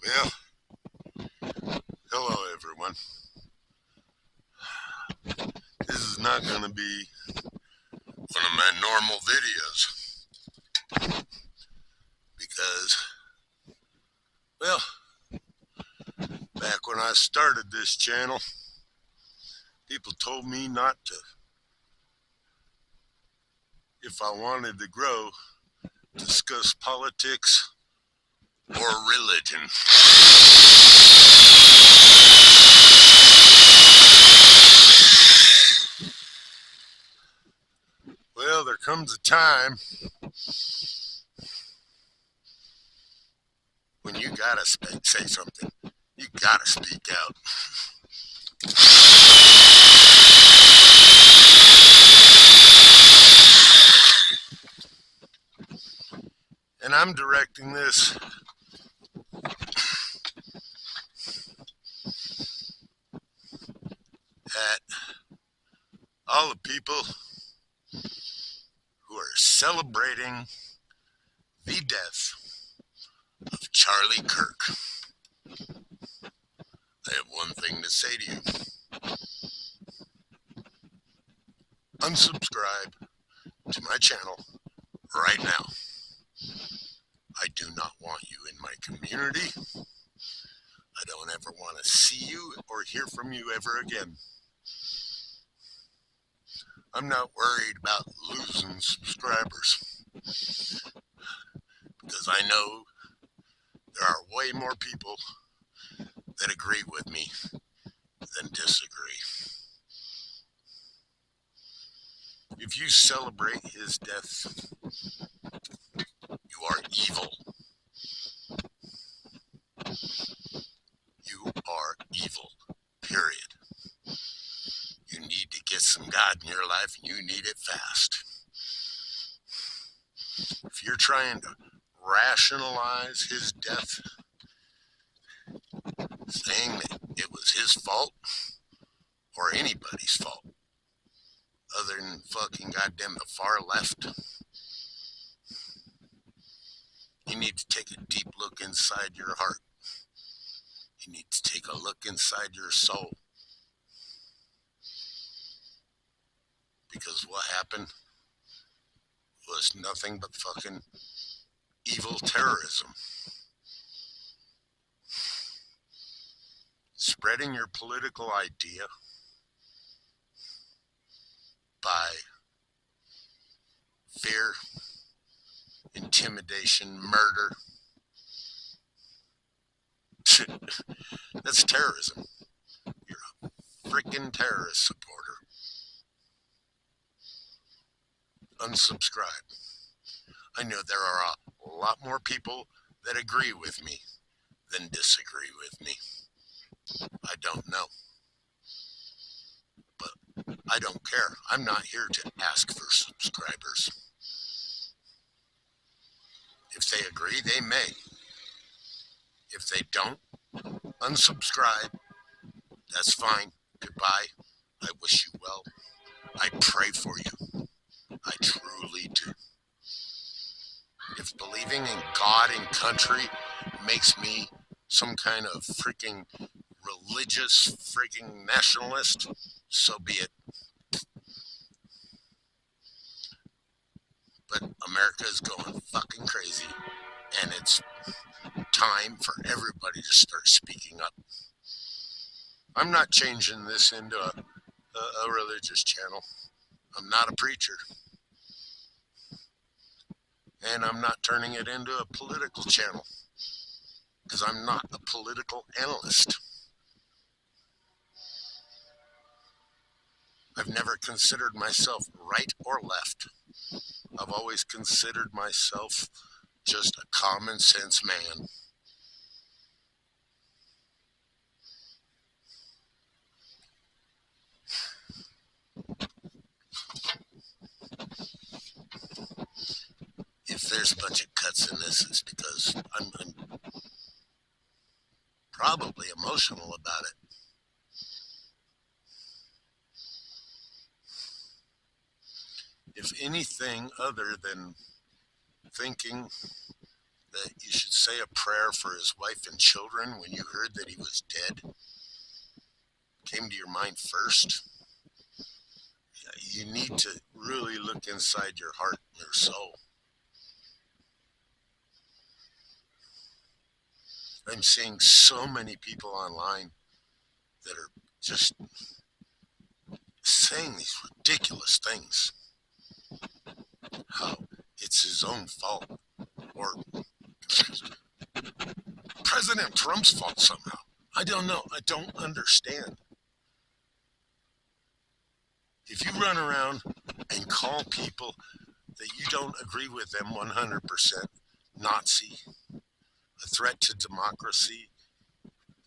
Well, hello everyone. This is not going to be one of my normal videos because, well, back when I started this channel, people told me not to. If I wanted to grow, discuss politics or religion. Well, there comes a time when you gotta say something. You gotta speak out. And I'm directing this at all the people who are celebrating the death of Charlie Kirk. I have one thing to say to you. Unsubscribe to my channel right now. I do not want you in my community. I don't ever want to see you or hear from you ever again. I'm not worried about losing subscribers because I know there are way more people that agree with me than disagree. If you celebrate his death, you are evil. You are evil, period. You need to get some God in your life, and you need it fast. If you're trying to rationalize his death, saying that it was his fault or anybody's fault, other than fucking goddamn the far left, you need to take a deep look inside your heart. You need to take a look inside your soul. Because what happened was nothing but fucking evil terrorism. Spreading your political idea by fear, intimidation, murder. That's terrorism. You're a freaking terrorist supporter. Unsubscribe. I know there are a lot more people that agree with me than disagree with me. I don't know. But I don't care. I'm not here to ask for subscribers. If they agree, they may. If they don't, unsubscribe. That's fine. Goodbye. I wish you well. I pray for you. I truly do. If believing in God and country makes me some kind of freaking religious freaking nationalist, so be it. But America is going fucking crazy, and it's time for everybody to start speaking up. I'm not changing this into a religious channel. I'm not a preacher. And I'm not turning it into a political channel because I'm not a political analyst. I've never considered myself right or left. I've always considered myself just a common sense man. If there's a bunch of cuts in this, it's because I'm probably emotional about it. If anything other than thinking that you should say a prayer for his wife and children when you heard that he was dead? Came to your mind first? You need to really look inside your heart and your soul. I'm seeing so many people online that are just saying these ridiculous things. How it's his own fault, or President Trump's fault somehow. I don't know. I don't understand. If you run around and call people that you don't agree with them 100% Nazi, a threat to democracy,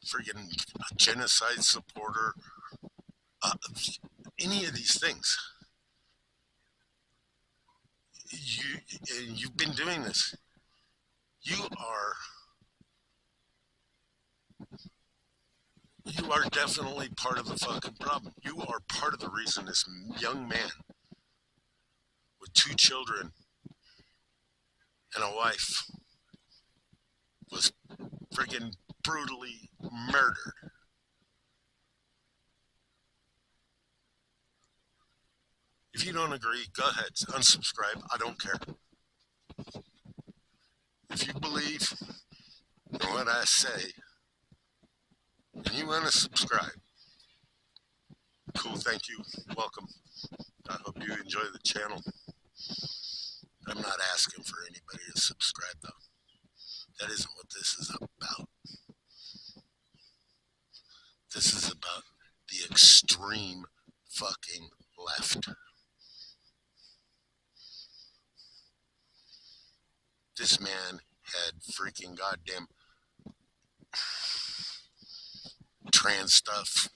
friggin' a genocide supporter, any of these things, you've been doing this. You are definitely part of the fucking problem. You are part of the reason this young man with 2 children and a wife was friggin' brutally murdered. If you don't agree, go ahead, unsubscribe. I don't care. If you believe in what I say and you want to subscribe, cool, thank you, welcome. I hope you enjoy the channel. I'm not asking for anybody to subscribe, though. That isn't what this is about. This is about the extreme fucking left. This man had freaking goddamn trans stuff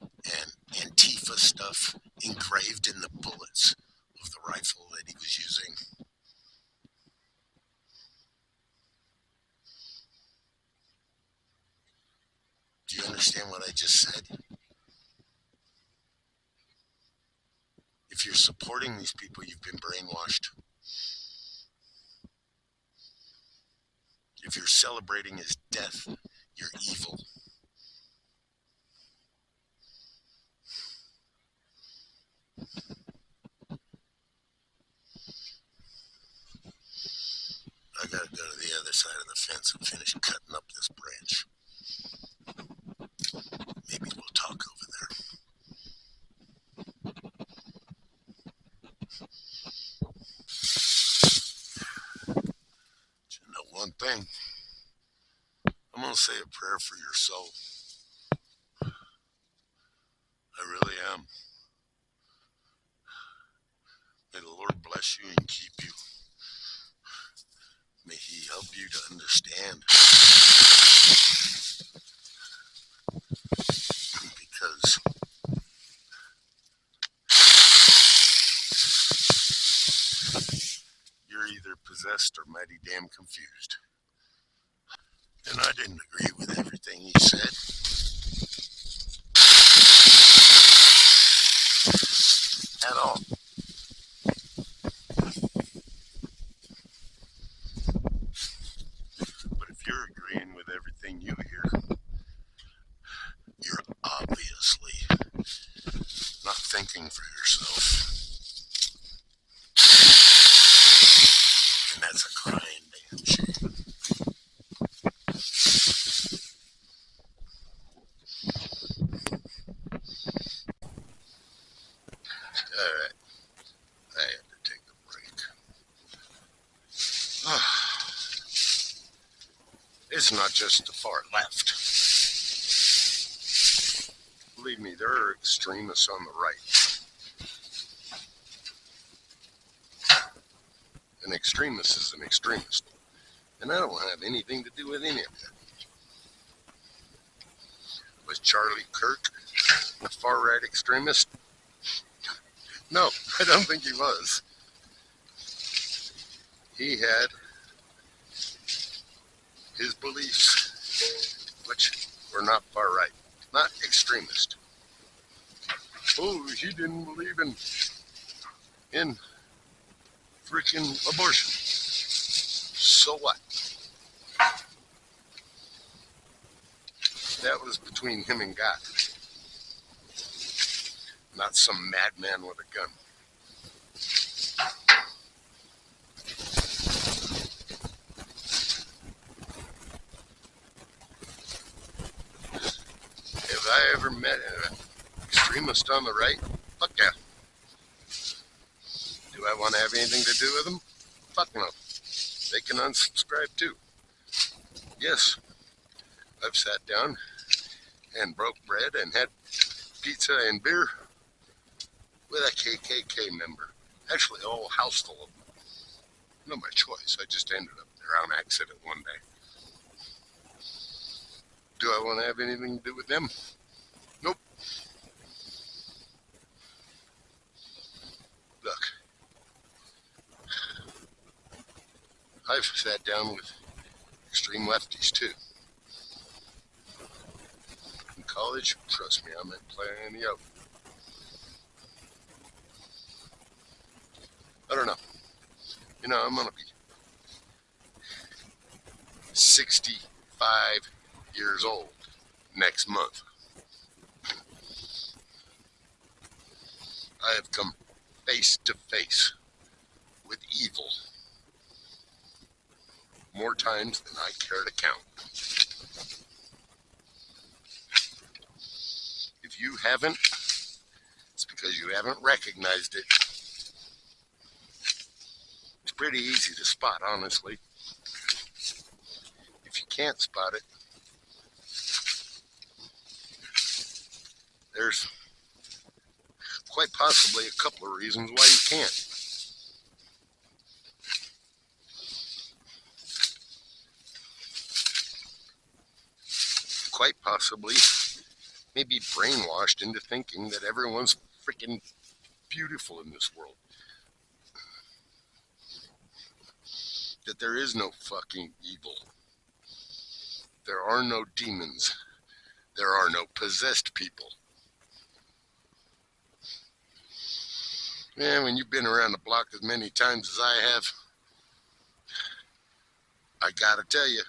and Antifa stuff engraved in the bullets of the rifle that he was using. Do you understand what I just said? If you're supporting these people, you've been brainwashed. If you're celebrating his death, you're evil. I gotta go to the other side of the fence and finish cutting up this branch. Maybe we'll talk over there. You know one thing, I'm gonna say a prayer for your soul. I really am. May the Lord bless you and keep you. May He help you to understand. Because you're either possessed or mighty damn confused. And I didn't agree with everything he said. At all. But if you're agreeing with everything you hear, you're obviously not thinking for yourself. And that's a crying damn shame. Alright. I had to take a break. It's not just the far left. Believe me, there are extremists on the right. An extremist is an extremist. And I don't have anything to do with any of that. Was Charlie Kirk a far-right extremist? No, I don't think he was. He had his beliefs, which were not far-right, not extremist. Oh, he didn't believe in freaking abortion. So what? That was between him and God, not some madman with a gun. Have I ever met an extremist on the right? Fuck yeah. Do I want to have anything to do with them? Fuck no. They can unsubscribe too. Yes, I've sat down and broke bread and had pizza and beer with a KKK member. Actually, a whole house full of them. Not my choice. I just ended up there on accident one day. Do I want to have anything to do with them? Nope. Look, I've sat down with extreme lefties too. In college, trust me, I met plenty of them. I don't know. You know, I'm going to be 65 years old next month. I have come face to face with evil more times than I care to count. If you haven't, it's because you haven't recognized it. It's pretty easy to spot, honestly. If you can't spot it, there's quite possibly a couple of reasons why you can't. Quite possibly, maybe brainwashed into thinking that everyone's freaking beautiful in this world. That there is no fucking evil. There are no demons. There are no possessed people. Yeah, when you've been around the block as many times as I have, I gotta tell you,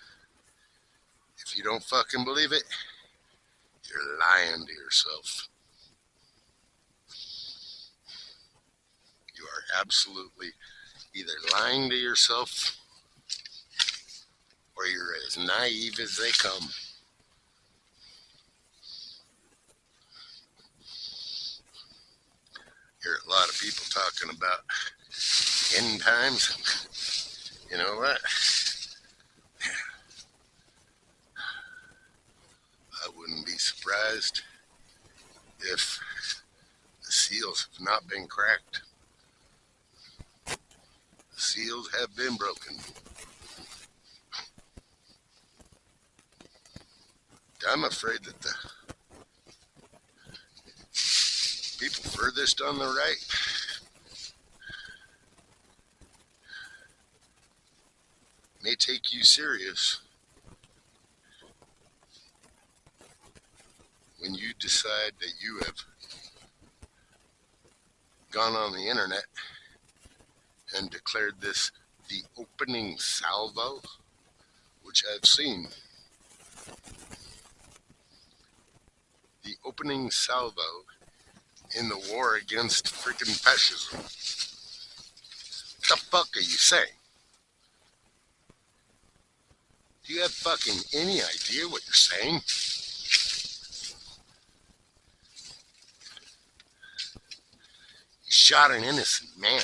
if you don't fucking believe it, you're lying to yourself. You are absolutely either lying to yourself or you're as naive as they come. Hear a lot of people talking about end times. You know what? I wouldn't be surprised if the seals have not been cracked. The seals have been broken. I'm afraid that the people furthest on the right may take you serious when you decide that you have gone on the internet and declared this the opening salvo, which I've seen. The opening salvo in the war against freaking fascism. What the fuck are you saying? Do you have fucking any idea what you're saying? He shot an innocent man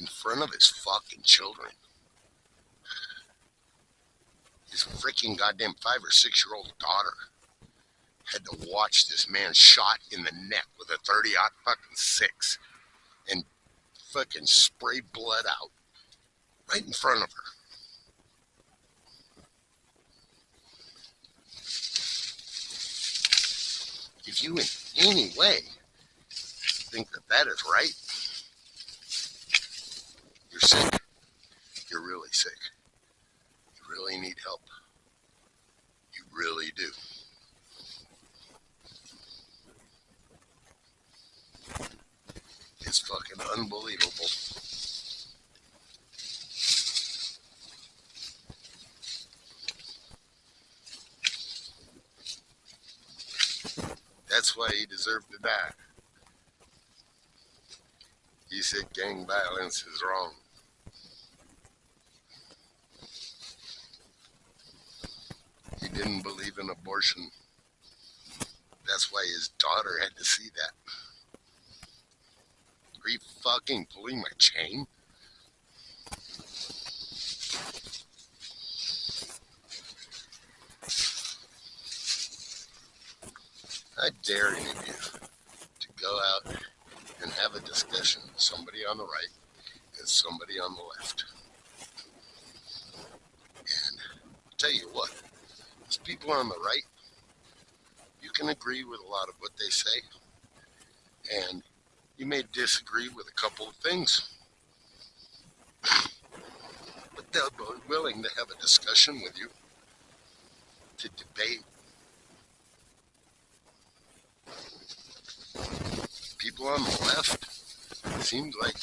in front of his fucking children. His freaking goddamn 5 or 6 year old daughter had to watch this man shot in the neck with a 30-06 and fucking spray blood out right in front of her. If you in any way think that that is right, you're sick. You're really sick. You really need help. You really do. It's fucking unbelievable. why he deserved to die. He said gang violence is wrong. He didn't believe in abortion. That's why his daughter had to see that. Are you fucking pulling my chain? I dare any of you to go out and have a discussion with somebody on the right and somebody on the left. And I'll tell you what, those people on the right, you can agree with a lot of what they say, and you may disagree with a couple of things, but they'll be willing to have a discussion with you, to debate. People on the left, it seems like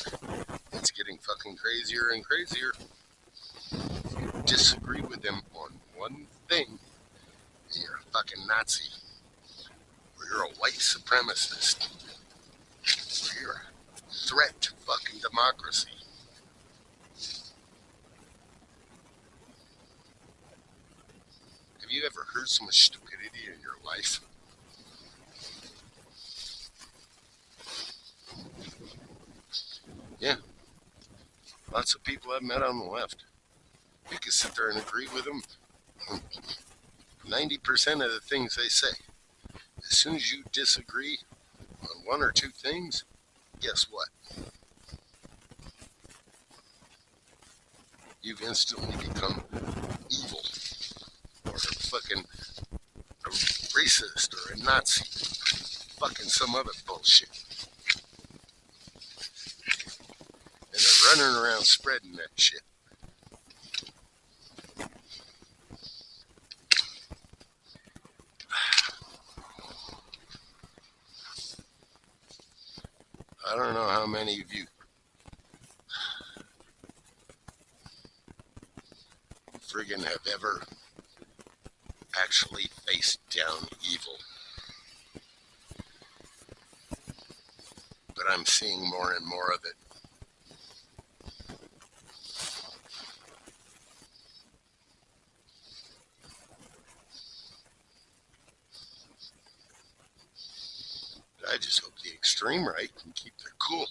it's getting fucking crazier and crazier. If you disagree with them on one thing, you're a fucking Nazi, or you're a white supremacist, or you're a threat to fucking democracy. Have you ever heard so much stupidity in your life? Yeah, lots of people I've met on the left. You can sit there and agree with them 90% of the things they say. As soon as you disagree on one or two things, guess what? You've instantly become evil, or a fucking a racist, or a Nazi, fucking some other bullshit. And they're running around spreading that shit. I don't know how many of you friggin' have ever actually faced down evil. But I'm seeing more and more of it. I just hope the extreme right can keep their cool.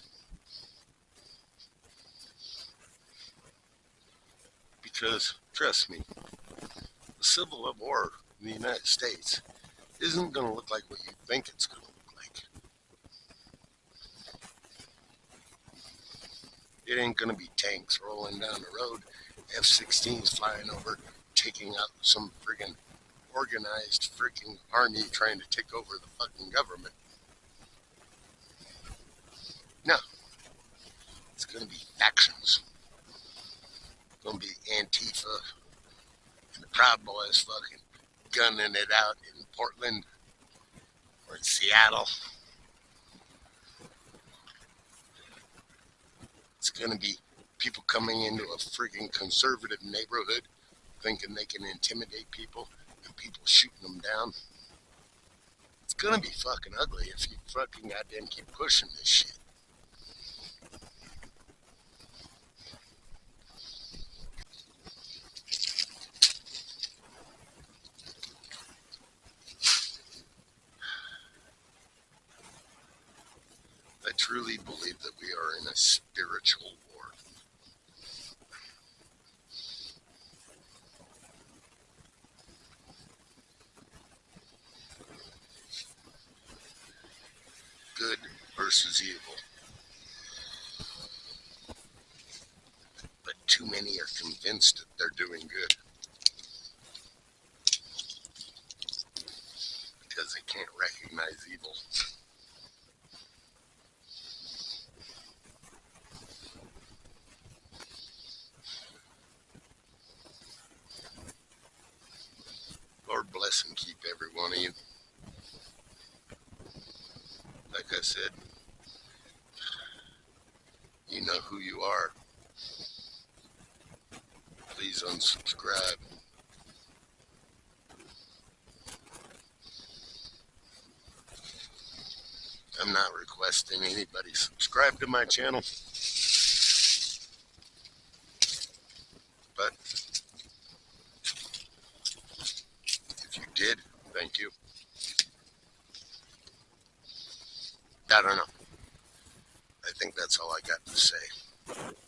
Because, trust me, the civil war in the United States isn't going to look like what you think it's going to look like. It ain't going to be tanks rolling down the road, F-16s flying over, taking out some friggin' organized freaking army trying to take over the fucking government. No. It's going to be factions. It's going to be Antifa and the Proud Boys fucking gunning it out in Portland or in Seattle. It's going to be people coming into a freaking conservative neighborhood thinking they can intimidate people and people shooting them down. It's going to be fucking ugly if you fucking goddamn keep pushing this shit. I truly believe that we are in a spiritual war. Good versus evil. But too many are convinced that they're doing good because they can't recognize evil. Lord bless and keep every one of you. Like I said, you know who you are. Please unsubscribe. I'm not requesting anybody subscribe to my channel. But if you did, thank you. I don't know. I think that's all I got to say.